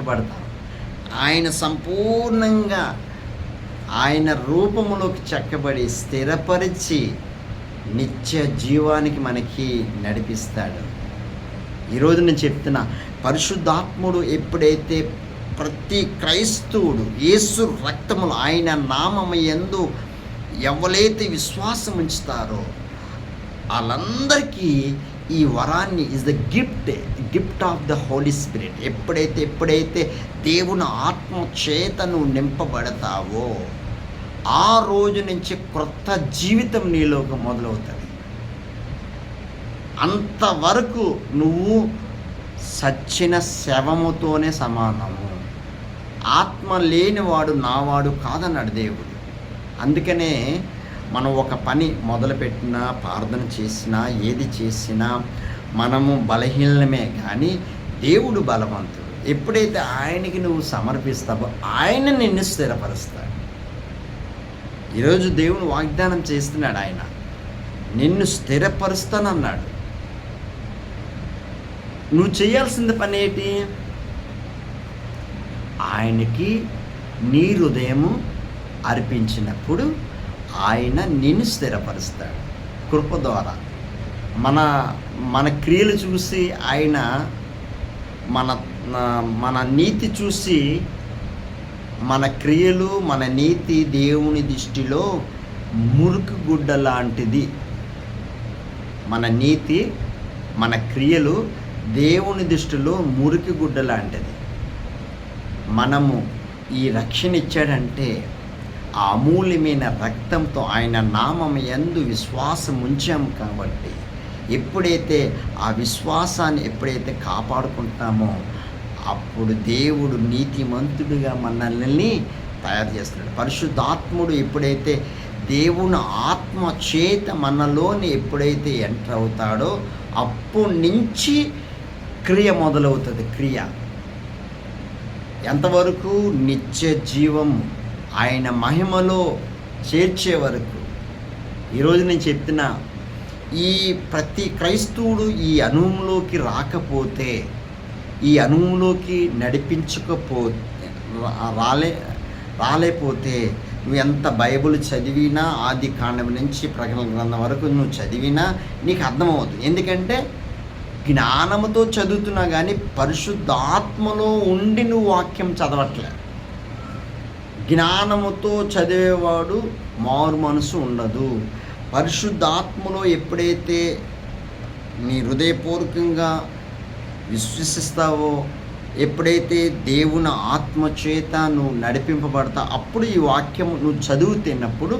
చెక్కబడతాం. ఆయన సంపూర్ణంగా ఆయన రూపములోకి చెక్కబడి స్థిరపరిచి నిత్య జీవానికి మనకి నడిపిస్తాడు. ఈరోజు నేను చెప్తున్నా, పరిశుద్ధాత్ముడు ఎప్పుడైతే ప్రతి క్రైస్తవుడు యేసు రక్తములు ఆయన నామము యందు ఎవరైతే విశ్వాసం ఉంచుతారో వాళ్ళందరికీ ఈ వరాన్ని is the gift of the Holy Spirit. ఎప్పుడైతే దేవుని ఆత్మ చేతను నింపబడతావో ఆ రోజు నుంచి క్రొత్త జీవితం నీలోకి మొదలవుతుంది. అంతవరకు నువ్వు సచ్చిన శవముతోనే సమానము. ఆత్మ లేనివాడు నావాడు కాదన్నాడు దేవుడు. అందుకనే మనం ఒక పని మొదలుపెట్టినా, ప్రార్థన చేసినా, ఏది చేసినా మనము బలహీనమే, కానీ దేవుడు బలవంతుడు. ఎప్పుడైతే ఆయనకి నువ్వు సమర్పిస్తావో ఆయన నిన్ను స్థిరపరుస్తాడు. ఈరోజు దేవుడు వాగ్దానం చేస్తున్నాడు, ఆయన నిన్ను స్థిరపరుస్తానన్నాడు. నువ్వు చేయాల్సిన పని ఏంటి? ఆయనకి నీ హృదయము అర్పించినప్పుడు ఆయన నిన్ను స్థిరపరుస్తాడు కృప ద్వారా. మన క్రియలు చూసి ఆయన మన నీతి చూసి, మన క్రియలు మన నీతి దేవుని దృష్టిలో మురికి గుడ్డ లాంటిది. మన నీతి మన క్రియలు దేవుని దృష్టిలో మురికి గుడ్డ లాంటిది. మనము ఈ రక్షణ ఇచ్చాడంటే ఆ అమూల్యమైన రక్తంతో ఆయన నామం యందు విశ్వాసం ఉంచాము కాబట్టి, ఎప్పుడైతే ఆ విశ్వాసాన్ని ఎప్పుడైతే కాపాడుకుంటామో అప్పుడు దేవుడు నీతిమంతుడిగా మనల్ని తయారు చేస్తున్నాడు. పరిశుద్ధాత్ముడు ఎప్పుడైతే దేవుని ఆత్మ చేత మనలోని ఎప్పుడైతే ఎంటర్ అవుతాడో అప్పటి నుంచి క్రియ మొదలవుతుంది. క్రియ ఎంతవరకు? నిత్య జీవము ఆయన మహిమలో చేర్చే వరకు. ఈరోజు నేను చెప్తున్నా, ఈ ప్రతి క్రైస్తవుడు ఈ అనుభవంలోకి రాకపోతే, ఈ అనుభవంలోకి రాలేకపోతే నువ్వు ఎంత బైబిల్ చదివినా, ఆది కాండం నుంచి ప్రకటన గ్రంథం వరకు నువ్వు చదివినా నీకు అర్థమవుతుంది. ఎందుకంటే జ్ఞానముతో చదువుతున్నా కానీ పరిశుద్ధాత్మలో ఉండి నువ్వు వాక్యం చదవట్లే. జ్ఞానముతో చదివేవాడు మారు మనసు ఉండదు. పరిశుద్ధాత్మలో ఎప్పుడైతే నీ హృదయపూర్వకంగా విశ్వసిస్తావో, ఎప్పుడైతే దేవుని ఆత్మచేత నువ్వు నడిపింపబడతావు, అప్పుడు ఈ వాక్యం నువ్వు చదువుతున్నప్పుడు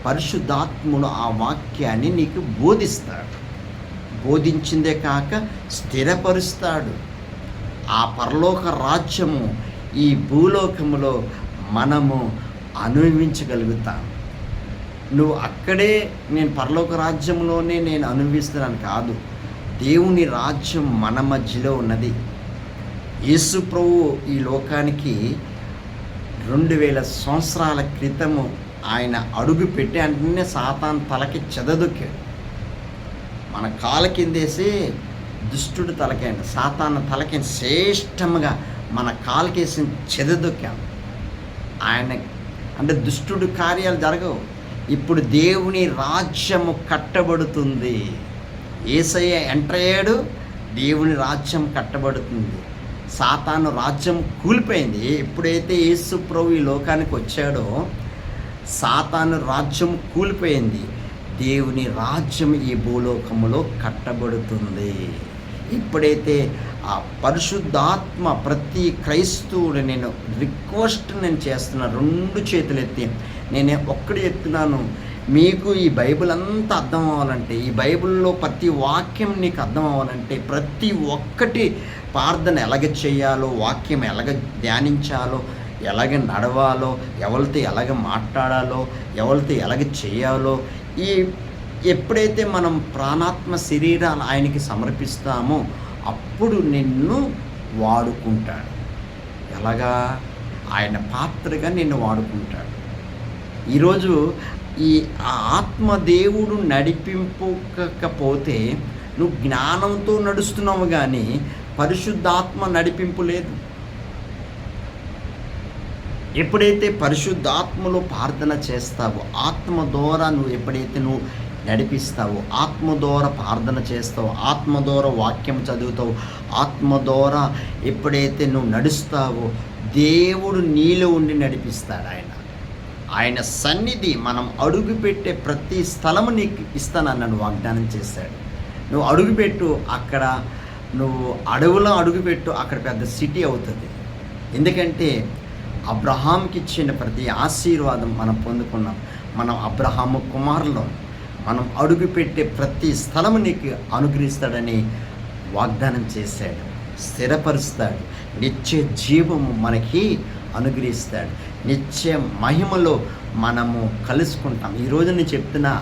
పరిశుద్ధాత్ముడు ఆ వాక్యాన్ని నీకు బోధిస్తాడు. బోధించిందే కాక స్థిరపరుస్తాడు. ఆ పరలోక రాజ్యము ఈ భూలోకములో మనము అనుభవించగలుగుతాం. నువ్వు అక్కడే నేను పరలోక రాజ్యంలోనే నేను అనుభవిస్తున్నాను కాదు, దేవుని రాజ్యం మన మధ్యలో ఉన్నది. యేసు ప్రభు ఈ లోకానికి 2000 సంవత్సరాల క్రితము ఆయన అడుగు పెట్టి అంటే సాతాను తలకి చెదదొక్కాడు. మన కాళ్ళ కిందేసి దుష్టుడు తలకైంది, సాతాను తలకైన శ్రేష్టముగా మన కాళ్ళకేసి చెదదొక్కాం. ఆయన అంటే దుష్టుడు కార్యాలు జరగవు. ఇప్పుడు దేవుని రాజ్యము కట్టబడుతుంది. యేసయ్య ఎంటర్ అయ్యాడు, దేవుని రాజ్యం కట్టబడుతుంది. సాతాను రాజ్యం కూలిపోయింది. ఎప్పుడైతే యేసు ప్రభు ఈ లోకానికి వచ్చాడో సాతాను రాజ్యం కూలిపోయింది. దేవుని రాజ్యం ఈ భూలోకములో కట్టబడుతుంది. ఇప్పుడైతే ఆ పరిశుద్ధాత్మ ప్రతి క్రైస్తవుడు నేను చేస్తున్నా, 2 చేతులు ఎత్తి నేను ఒక్కటి చెప్తున్నాను. మీకు ఈ బైబిల్ అంతా అర్థం అవ్వాలంటే, ఈ బైబిల్లో ప్రతి వాక్యం నీకు అర్థం అవ్వాలంటే, ప్రతి ఒక్కటి ప్రార్థన ఎలాగ చేయాలో, వాక్యం ఎలాగ ధ్యానించాలో, ఎలాగ నడవాలో, ఎవరితో ఎలాగ మాట్లాడాలో, ఎవరితో ఎలాగ చేయాలో, ఎప్పుడైతే మనం ప్రాణాత్మ శరీరాలు ఆయనకి సమర్పిస్తామో అప్పుడు నిన్ను వాడుకుంటాడు. ఎలాగా? ఆయన పాత్రగా నిన్ను వాడుకుంటాడు. ఈరోజు ఈ ఆత్మదేవుడు నడిపింపకపోతే నువ్వు జ్ఞానంతో నడుస్తున్నావు కానీ పరిశుద్ధాత్మ నడిపింపు లేదు. ఎప్పుడైతే పరిశుద్ధాత్మలో ప్రార్థన చేస్తావో, ఆత్మ ద్వారా నువ్వు నడిపిస్తావో, ఆత్మ ద్వారా ప్రార్థన చేస్తావో, ఆత్మ ద్వారా వాక్యం చదువుతావు, ఆత్మ ద్వారా ఎప్పుడైతే నువ్వు నడుస్తావో, దేవుడు నీలో ఉండి నడిపిస్తాడు. ఆయన సన్నిధి మనం అడుగుపెట్టే ప్రతి స్థలము నీకు ఇస్తానన్నాడు, వాగ్దానం చేశాడు. నువ్వు అడుగుపెట్టు, అక్కడ నువ్వు అడవులో అడుగుపెట్టు, అక్కడ పెద్ద సిటీ అవుతుంది. ఎందుకంటే అబ్రహాంకి ఇచ్చిన ప్రతి ఆశీర్వాదం మనం పొందుకున్నాం. మనం అబ్రహాము కుమారులం. మనం అడుగుపెట్టే ప్రతి స్థలము నీకు అనుగ్రహిస్తాడని వాగ్దానం చేశాడు, స్థిరపరుస్తాడు. నిత్య జీవము మనకి అనుగ్రహిస్తాడు. నిత్య మహిమలో మనము కలుసుకుంటాం. ఈరోజు నేను చెప్తున్నా,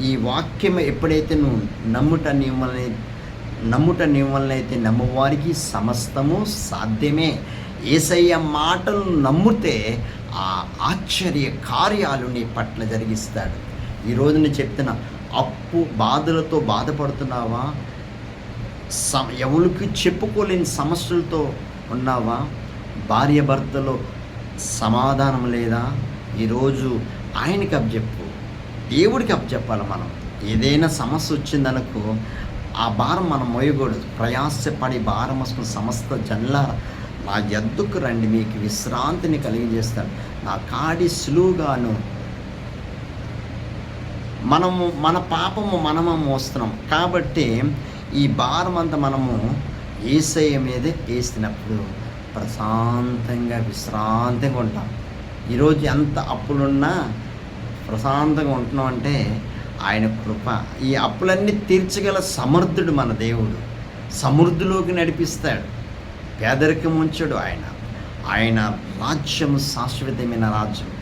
ఈ వాక్యం ఎప్పుడైతే నువ్వు నమ్ముట నీవలనైతే నమ్మువారికి సమస్తము సాధ్యమే. యేసయ్య మాటలు నమ్మితే ఆ ఆశ్చర్య కార్యాలు నీ పట్ల జరిగిస్తాడు. ఈరోజు నేను చెప్తున్నా, అప్పు బాధలతో బాధపడుతున్నావా? ఎవరికి చెప్పుకోలేని సమస్యలతో ఉన్నావా? భార్య భర్తలో సమాధానం లేదా? ఈరోజు ఆయనకి అప్పచెప్పు, దేవుడికి అప్పచెప్పాలి. మనం ఏదైనా సమస్య వచ్చిందనుకో, ఆ భారం మనం మోయకూడదు. ప్రయాసపడి భారం వస్తున్న సమస్త జనులారా నా యొద్దకు రండి, మీకు విశ్రాంతిని కలిగజేస్తాను. నా కాడి సులువుగాను. మన పాపము మనము మోస్తున్నాం కాబట్టి ఈ భారం అంతా మనము యేసయ్య మీదే వేసినప్పుడు ప్రశాంతంగా విశ్రాంతంగా ఉంటాం. ఈరోజు ఎంత అప్పులున్నా ప్రశాంతంగా ఉంటున్నాం అంటే ఆయన కృప. ఈ అప్పులన్నీ తీర్చగల సమర్థుడు మన దేవుడు. సమృద్ధిలోకి నడిపిస్తాడు, పేదరికం ఉంచడు. ఆయన రాజ్యం శాశ్వతమైన రాజ్యం.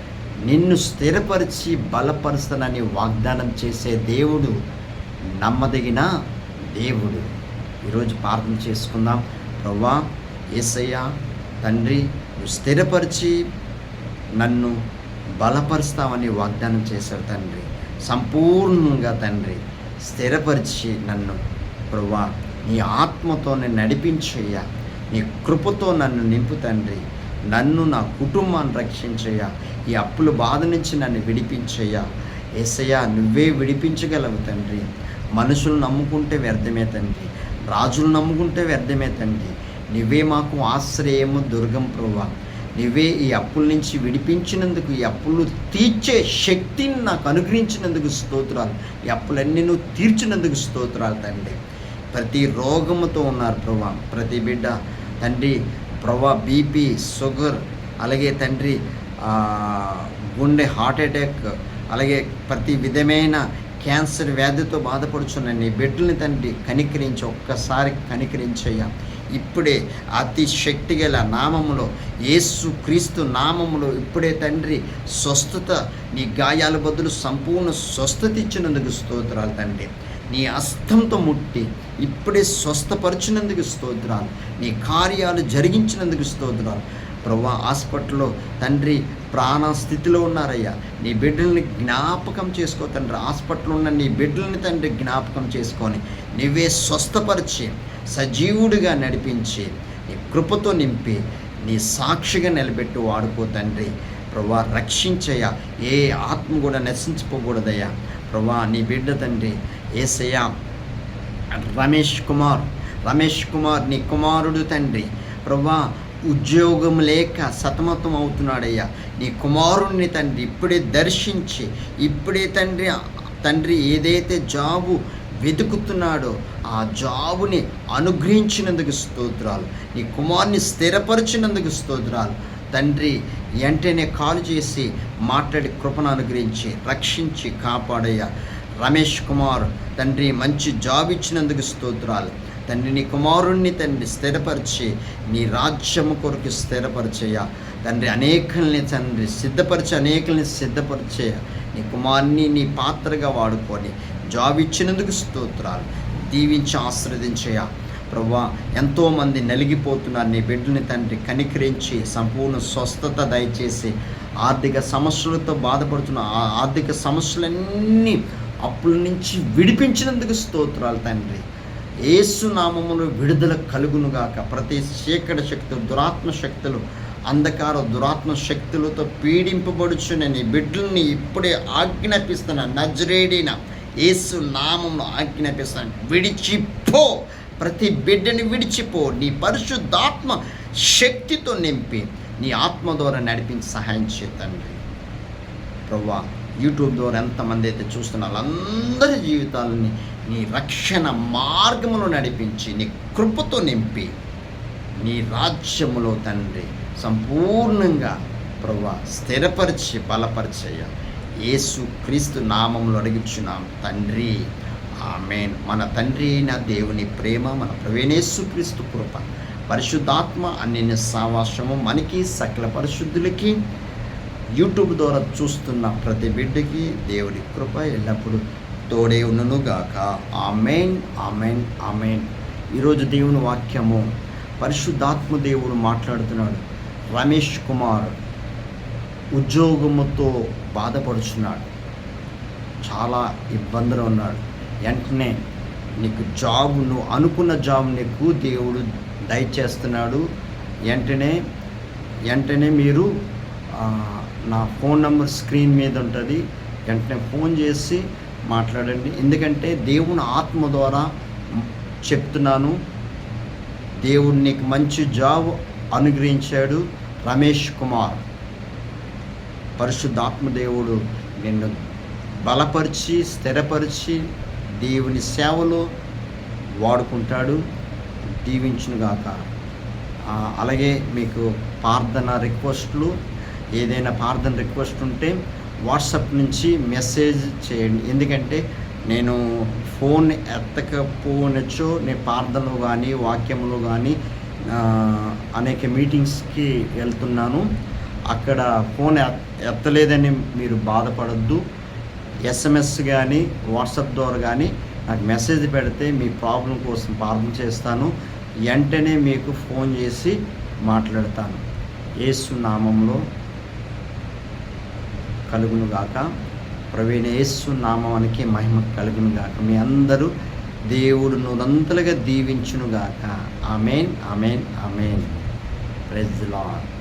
నిన్ను స్థిరపరిచి బలపరుస్తానని వాగ్దానం చేసే దేవుడు నమ్మదగిన దేవుడు. ఈరోజు ప్రార్థన చేసుకుందాం. ప్రభువా, యేసయ్య తండ్రి, నువ్వు స్థిరపరిచి నన్ను బలపరుస్తావని వాగ్దానం చేశావు తండ్రి. సంపూర్ణంగా తండ్రి స్థిరపరిచి నన్ను ప్రభువా నీ ఆత్మతో నన్ను నడిపించయ్యా. నీ కృపతో నన్ను నింపు తండ్రి. నన్ను, నా కుటుంబాన్ని రక్షించయ్యా. ఈ అప్పుల బాధ నుంచి నన్ను విడిపించయ్యా. యేసయ్యా, నువ్వే విడిపించగలవు తండ్రి. మనుషులు నమ్ముకుంటే వ్యర్థమే తండ్రి, రాజులు నమ్ముకుంటే వ్యర్థమే తండ్రి. నువ్వే మాకు ఆశ్రయము, దుర్గం ప్రభువా. నువ్వే ఈ అప్పుల నుంచి విడిపించినందుకు, ఈ అప్పులు తీర్చే శక్తిని నాకు అనుగ్రహించినందుకు స్తోత్రాలు. ఈ అప్పులన్నీ నువ్వు తీర్చినందుకు స్తోత్రాలు తండ్రి. ప్రతి రోగముతో ఉన్నారు ప్రభువా, ప్రతి బిడ్డ తండ్రి ప్రభువా, బీపీ, షుగర్, అలాగే తండ్రి గుండె హార్ట్ అటాక్, అలాగే ప్రతి విధమైన క్యాన్సర్ వ్యాధితో బాధపడుచున్న నీ బిడ్డల్ని తండ్రి కనికరించి, ఒక్కసారి కనికరించయ్యా. ఇప్పుడే అతి శక్తిగల నామములో, యేసు క్రీస్తు నామములో ఇప్పుడే తండ్రి స్వస్థత, నీ గాయాల బదులు సంపూర్ణ స్వస్థత ఇచ్చినందుకు స్తోత్రాలు తండ్రి. నీ హస్తంతో ముట్టి ఇప్పుడే స్వస్థపరిచినందుకు స్తోత్రాలు. నీ కార్యాలు జరిగించినందుకు స్తోత్రాలు. ప్రభువా, హాస్పిటల్లో తండ్రి ప్రాణ స్థితిలో ఉన్నారయ్యా. నీ బిడ్డల్ని జ్ఞాపకం చేసుకో తండ్రి. హాస్పిటల్లో ఉన్న నీ బిడ్డల్ని తండ్రి జ్ఞాపకం చేసుకొని నీవే స్వస్థపరిచి సజీవుడిగా నడిపించి నీ కృపతో నింపి నీ సాక్షిగా నిలబెట్టి వాడుకో తండ్రి. ప్రభువా, రక్షించయ్యా. ఏ ఆత్మ కూడా నశించిపోకూడదయ్యా. ప్రభువా, నీ బిడ్డ తండ్రి యేసయ్యా రమేష్ కుమార్ నీ కుమారుడు తండ్రి. ప్రభువా, ఉద్యోగం లేక సతమతం అవుతున్నాడయ్యా. నీ కుమారుణ్ణి తండ్రి ఇప్పుడే దర్శించి, ఇప్పుడే తండ్రి ఏదైతే జాబు వెతుకుతున్నాడో ఆ జాబుని అనుగ్రహించినందుకు స్తోత్రాలు. నీ కుమారుని స్థిరపరిచినందుకు స్తోత్రాలు తండ్రి. వెంటనే కాల్ చేసి మాట్లాడి కృపను అనుగ్రహించి రక్షించి కాపాడయ్యా. రమేష్ కుమార్ తండ్రి మంచి జాబ్ ఇచ్చినందుకు స్తోత్రాలు తండ్రి. నీ కుమారుణ్ణి తండ్రి స్థిరపరిచి నీ రాజ్యము కొరకు స్థిరపరిచేయ తండ్రి. అనేకుల్ని తండ్రి సిద్ధపరిచేయ. నీ కుమారుని నీ పాత్రగా వాడుకొని జాబ్ ఇచ్చినందుకు స్తోత్రాలు. దీవించి ఆశీర్వదించేయ ప్రభువా. ఎంతోమంది నలిగిపోతున్నారు. నీ బిడ్డని తండ్రి కనికరించి సంపూర్ణ స్వస్థత దయచేసి, ఆర్థిక సమస్యలతో బాధపడుతున్న ఆర్థిక సమస్యలన్నీ అప్పుల నుంచి విడిపించినందుకు స్తోత్రాలు తండ్రి. యేసు నామములో విడుదల కలుగునుగాక. ప్రతి చీకటి శక్తులు, దురాత్మ శక్తులు అంధకార దురాత్మ శక్తులతో పీడింపబడుచున్న నీ బిడ్డల్ని ఇప్పుడే ఆజ్ఞాపిస్తున్నా. నజరేడిన యేసు నామంలో ఆజ్ఞాపిస్తాను, విడిచిపో. ప్రతి బిడ్డని విడిచిపో. నీ పరిశుద్ధాత్మ శక్తితో నింపి నీ ఆత్మ ద్వారా నడిపించి సహాయం చేతండి ప్రభువా. యూట్యూబ్ ద్వారా ఎంతమంది అయితే చూస్తున్న వాళ్ళందరి జీవితాలని నీ రక్షణ మార్గములో నడిపించి నీ కృపతో నింపి నీ రాజ్యములో తండ్రి సంపూర్ణంగా ప్రభువా స్థిరపరిచి బలపరిచయ్య యేసు క్రీస్తు నామములో అడుగుచున్నాం తండ్రి, ఆమేన్. మన తండ్రి అయిన దేవుని ప్రేమ, మన ప్రభువైన క్రీస్తు కృప, పరిశుద్ధాత్మ అన్యోన్య సావాసము మనకి సకల పరిశుద్ధులకి యూట్యూబ్ ద్వారా చూస్తున్న ప్రతి బిడ్డకి దేవుడి కృప ఎల్లప్పుడూ తోడే ఉన్ననుగాక. ఆమేన్, ఆమేన్, ఆమేన్. ఈరోజు దేవుని వాక్యము పరిశుద్ధాత్మ దేవుడు మాట్లాడుతున్నాడు. రమేష్ కుమార్ ఉద్యోగముతో బాధపడుచున్నాడు, చాలా ఇబ్బందులు ఉన్నాడు. వెంటనే నీకు జాబ్, నువ్వు అనుకున్న జాబ్ నీకు దేవుడు దయచేస్తున్నాడు. వెంటనే మీరు నా ఫోన్ నెంబర్ స్క్రీన్ మీద ఉంటుంది, వెంటనే ఫోన్ చేసి మాట్లాడండి. ఎందుకంటే దేవుని ఆత్మ ద్వారా చెప్తున్నాను, దేవుడు నీకు మంచి జాబ్ అనుగ్రహించాడు. రమేష్ కుమార్, పరిశుద్ధాత్మ దేవుడు నిన్ను బలపరిచి స్థిరపరిచి దేవుని సేవలో వాడుకుంటాడు. దీవించునుగాక. అలాగే మీకు ప్రార్థన రిక్వెస్ట్లు, ఏదైనా ప్రార్థన రిక్వెస్ట్ ఉంటే వాట్సాప్ నుంచి మెసేజ్ చేయండి. ఎందుకంటే నేను ఫోన్ ఎత్తకపోనొచ్చో, నేను ప్రార్థనలో కానీ వాక్యంలో కానీ అనేక మీటింగ్స్కి వెళ్తున్నాను. అక్కడ ఫోన్ ఎత్తలేదని మీరు బాధపడద్దు. ఎస్ఎంఎస్ కానీ వాట్సాప్ ద్వారా కానీ నాకు మెసేజ్ పెడితే మీ ప్రాబ్లం కోసం ప్రార్థన చేస్తాను. వెంటనే మీకు ఫోన్ చేసి మాట్లాడతాను. యేసు నామంలో కలుగునుగాక. ప్రభువైన యేసు నామానికి మహిమ కలుగునుగాక. మీ అందరూ దేవుడు నూరంతలుగా దీవించునుగాక. Amen, amen, amen. Praise the lord.